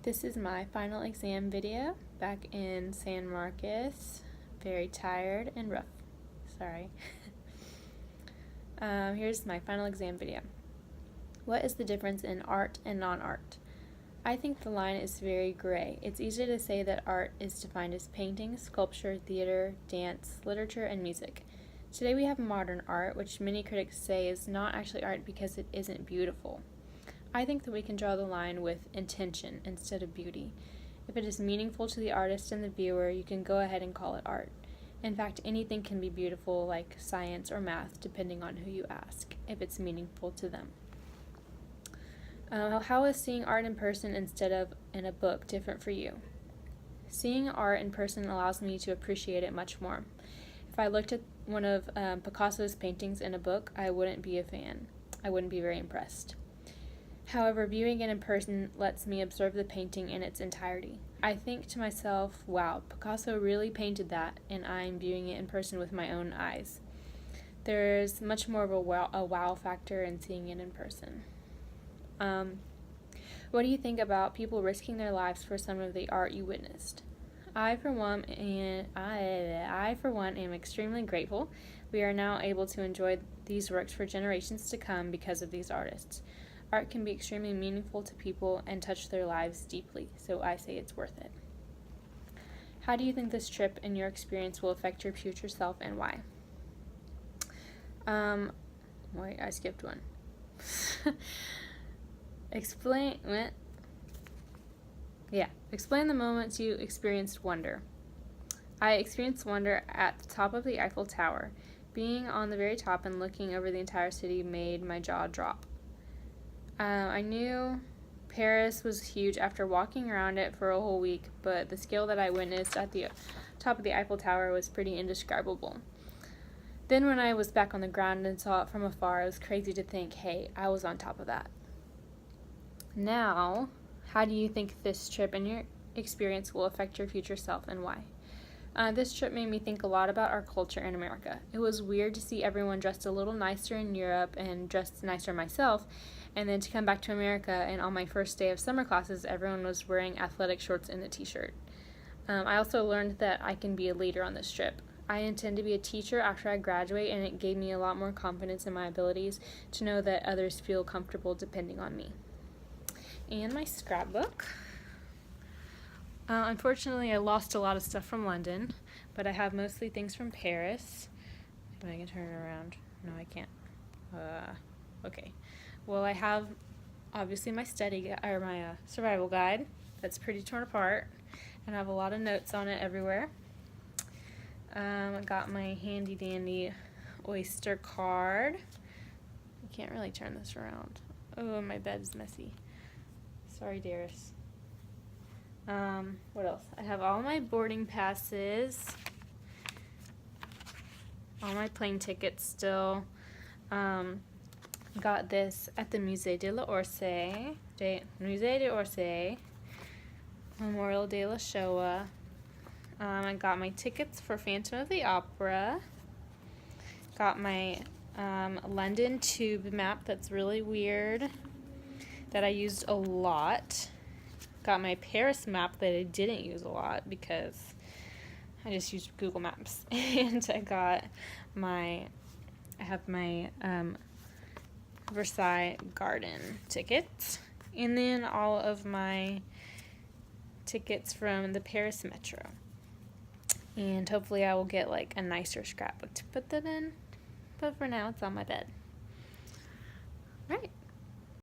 This is my final exam video back in San Marcos. Very tired and rough. Sorry. Here's my final exam video. What is the difference in art and non-art? I think the line is very gray. It's easy to say that art is defined as painting, sculpture, theater, dance, literature, and music. Today we have modern art, which many critics say is not actually art because it isn't beautiful. I think that we can draw the line with intention instead of beauty. If it is meaningful to the artist and the viewer, you can go ahead and call it art. In fact, anything can be beautiful, like science or math, depending on who you ask, if it's meaningful to them. How is seeing art in person instead of in a book different for you? Seeing art in person allows me to appreciate it much more. If I looked at one of Picasso's paintings in a book, I wouldn't be a fan. I wouldn't be very impressed. However, viewing it in person lets me observe the painting in its entirety. I think to myself, wow, Picasso really painted that, and I'm viewing it in person with my own eyes. There's much more of a wow factor in seeing it in person. What do you think about people risking their lives for some of the art you witnessed? I, for one, am extremely grateful. We are now able to enjoy these works for generations to come because of these artists. Art can be extremely meaningful to people and touch their lives deeply, so I say it's worth it. How do you think this trip and your experience will affect your future self and why? Wait, I skipped one. Explain the moments you experienced wonder. I experienced wonder at the top of the Eiffel Tower. Being on the very top and looking over the entire city made my jaw drop. I knew Paris was huge after walking around it for a whole week, but the scale that I witnessed at the top of the Eiffel Tower was pretty indescribable. Then when I was back on the ground and saw it from afar, it was crazy to think, hey, I was on top of that. Now, how do you think this trip and your experience will affect your future self and why? This trip made me think a lot about our culture in America. It was weird to see everyone dressed a little nicer in Europe and dressed nicer myself, and then to come back to America and on my first day of summer classes, everyone was wearing athletic shorts and a t-shirt. I also learned that I can be a leader on this trip. I intend to be a teacher after I graduate, and it gave me a lot more confidence in my abilities to know that others feel comfortable depending on me. And my scrapbook. Unfortunately, I lost a lot of stuff from London, but I have mostly things from Paris. If I can turn it around. No, I can't. Okay. Well, I have obviously my survival guide that's pretty torn apart, and I have a lot of notes on it everywhere. I got my handy dandy Oyster card. I can't really turn this around. Oh, my bed's messy. Sorry, Darius. What else? I have all my boarding passes, all my plane tickets still. Got this at the Musée d'Orsay, Memorial de la Shoah. I got my tickets for Phantom of the Opera. Got my London tube map that's really weird that I used a lot. Got my Paris map that I didn't use a lot because I just used Google Maps. And I have my Versailles Garden tickets, and then all of my tickets from the Paris Metro. And hopefully I will get like a nicer scrapbook to put that in, but for now it's on my bed. Right.